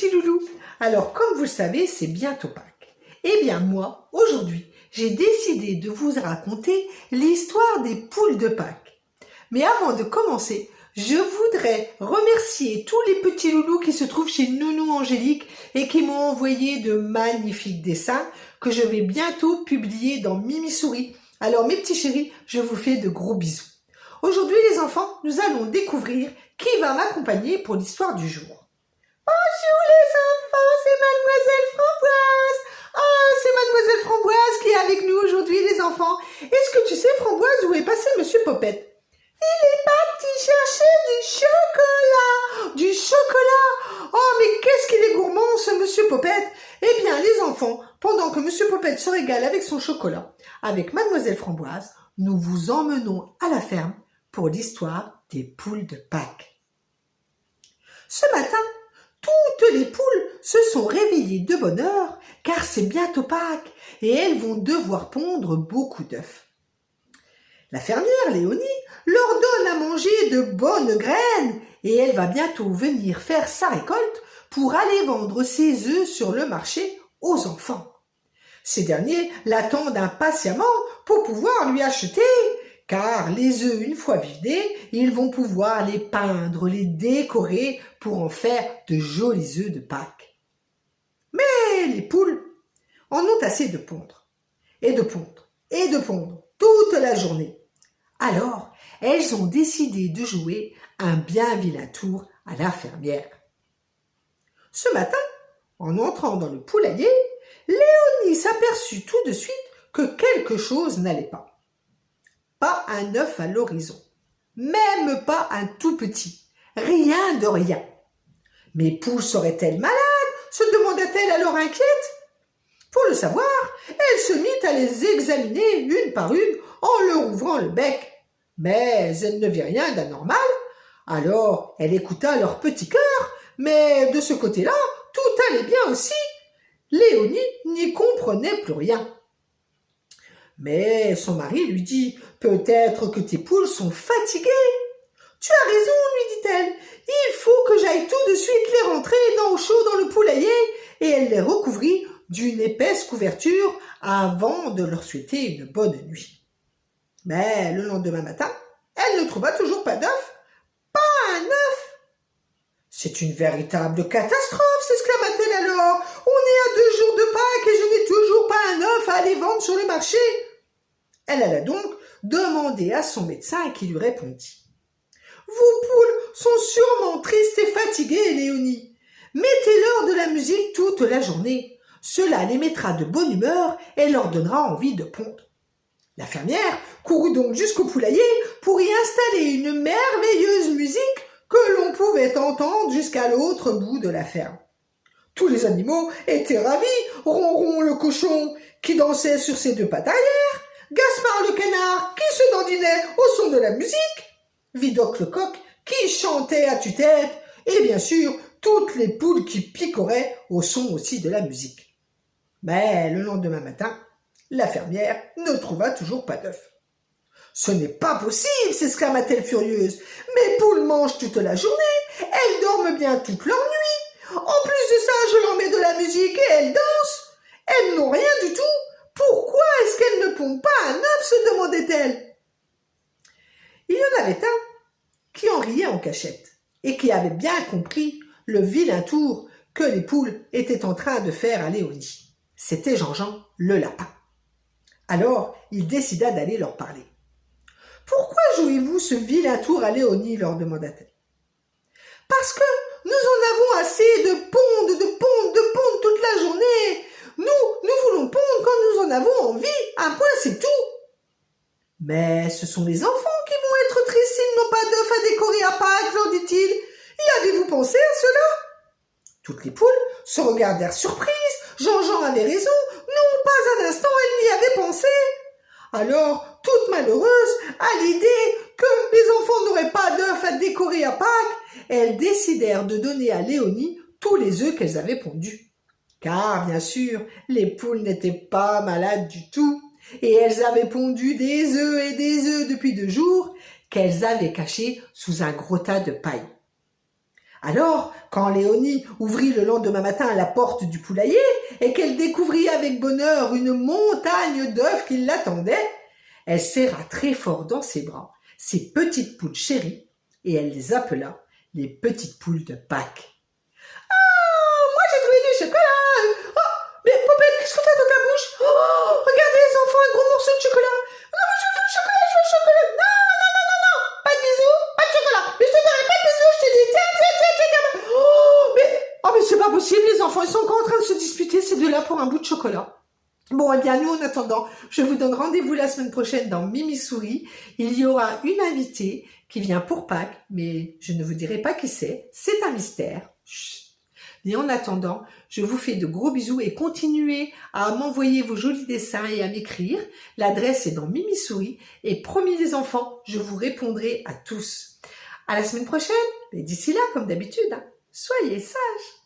petits loulous. Alors, comme vous le savez, c'est bientôt Pâques. Eh bien, moi, aujourd'hui, j'ai décidé de vous raconter l'histoire des poules de Pâques. Mais avant de commencer, je voudrais remercier tous les petits loulous qui se trouvent chez Nounou Angélique et qui m'ont envoyé de magnifiques dessins que je vais bientôt publier dans Mimi Souris. Alors, mes petits chéris, je vous fais de gros bisous. Aujourd'hui, les enfants, nous allons découvrir qui va m'accompagner pour l'histoire du jour. Bonjour les enfants, c'est Mademoiselle Framboise. Oh, c'est Mademoiselle Framboise qui est avec nous aujourd'hui, les enfants. Est-ce que tu sais, Framboise, où est passé Monsieur Popette? Il est parti chercher du chocolat. Du chocolat? Oh, mais qu'est-ce qu'il est gourmand, ce Monsieur Popette. Eh bien, les enfants, pendant que Monsieur Popette se régale avec son chocolat, avec Mademoiselle Framboise, nous vous emmenons à la ferme pour l'histoire des poules de Pâques. Ce matin, toutes les poules se sont réveillées de bonne heure car c'est bientôt Pâques et elles vont devoir pondre beaucoup d'œufs. La fermière Léonie leur donne à manger de bonnes graines et elle va bientôt venir faire sa récolte pour aller vendre ses œufs sur le marché aux enfants. Ces derniers l'attendent impatiemment pour pouvoir lui acheter, car les œufs, une fois vidés, ils vont pouvoir les peindre, les décorer pour en faire de jolis œufs de Pâques. Mais les poules en ont assez de pondre, et de pondre, et de pondre, toute la journée. Alors, elles ont décidé de jouer un bien vilain tour à la fermière. Ce matin, en entrant dans le poulailler, Léonie s'aperçut tout de suite que quelque chose n'allait pas. Pas un œuf à l'horizon, même pas un tout petit, rien de rien. Mes poules seraient-elles malades? Se demanda-t-elle alors inquiète. Pour le savoir, elle se mit à les examiner une par une en leur ouvrant le bec. Mais elle ne vit rien d'anormal. Alors elle écouta leur petit cœur, mais de ce côté-là, tout allait bien aussi. Léonie n'y comprenait plus rien. Mais son mari lui dit « Peut-être que tes poules sont fatiguées. »« Tu as raison, lui dit-elle. Il faut que j'aille tout de suite les rentrer dans au chaud dans le poulailler. » Et elle les recouvrit d'une épaisse couverture avant de leur souhaiter une bonne nuit. Mais le lendemain matin, elle ne trouva toujours pas d'œuf. Pas un œuf. « C'est une véritable catastrophe, s'exclama-t-elle alors. On est à 2 jours de Pâques et je n'ai toujours pas un œuf à aller vendre sur le marché. » Elle alla donc demander à son médecin qui lui répondit. « Vos poules sont sûrement tristes et fatiguées, Léonie. Mettez-leur de la musique toute la journée. Cela les mettra de bonne humeur et leur donnera envie de pondre. » La fermière courut donc jusqu'au poulailler pour y installer une merveilleuse musique que l'on pouvait entendre jusqu'à l'autre bout de la ferme. Tous les animaux étaient ravis, Ronron le cochon qui dansait sur ses 2 pattes arrière, Gaspard le canard qui se dandinait au son de la musique, Vidocq le coq qui chantait à tue-tête, et bien sûr toutes les poules qui picoraient au son aussi de la musique. Mais le lendemain matin, la fermière ne trouva toujours pas d'œuf. « Ce n'est pas possible, s'exclama-t-elle furieuse. Mes poules mangent toute la journée, elles dorment bien toute leur nuit. En plus de ça, je leur mets de la musique et elles dansent. Elles n'ont rien du tout. Pourquoi est-ce qu'elles ne pondent pas un œuf, se demandait-elle. Il y en avait un qui en riait en cachette et qui avait bien compris le vilain tour que les poules étaient en train de faire à Léonie. C'était Jean-Jean le lapin. Alors, il décida d'aller leur parler. « Pourquoi jouez-vous ce vilain tour à Léonie » leur demanda-t-elle. « Parce que nous en avons assez de pondre toute la journée. Nous voulons pondre quand nous en avons envie, un point c'est tout. » « Mais ce sont les enfants qui vont être tristes s'ils n'ont pas d'œufs à décorer à Pâques, leur dit-il. Y avez-vous pensé à cela ?» Toutes les poules se regardèrent surprises. Jean-Jean avait raison. Non, pas un instant, elle n'y avait pensé. Alors, toute malheureuse, à l'idée que les enfants n'auraient pas d'œufs à décorer à Pâques, elles décidèrent de donner à Léonie tous les œufs qu'elles avaient pondus. Car, bien sûr, les poules n'étaient pas malades du tout, et elles avaient pondu des œufs et des œufs depuis 2 jours qu'elles avaient cachés sous un gros tas de paille. Alors, quand Léonie ouvrit le lendemain matin la porte du poulailler et qu'elle découvrit avec bonheur une montagne d'œufs qui l'attendait, elle serra très fort dans ses bras ses petites poules chéries et elle les appela les petites poules de Pâques. Oh, moi j'ai trouvé du chocolat. Oh, mais Poupette, qu'est-ce que t'as dans ta bouche? Oh, regardez les enfants, un gros morceau de chocolat. Non, mais je veux le chocolat, je veux le chocolat. Non, non, non, non, non, pas de bisous, pas de chocolat. Mais je te donnerai pas de bisous, je te dis, tiens, tiens, tiens, tiens, tiens. Oh, mais c'est pas possible, les enfants, ils sont encore en train de se disputer, ces deux-là, pour un bout de chocolat. Bon, eh bien, nous, en attendant, je vous donne rendez-vous la semaine prochaine dans Mimi Souris. Il y aura une invitée qui vient pour Pâques, mais je ne vous dirai pas qui c'est un mystère. Chut. Et en attendant, je vous fais de gros bisous et continuez à m'envoyer vos jolis dessins et à m'écrire. L'adresse est dans Mimi Souris et promis les enfants, je vous répondrai à tous. À la semaine prochaine, et d'ici là, comme d'habitude, soyez sages.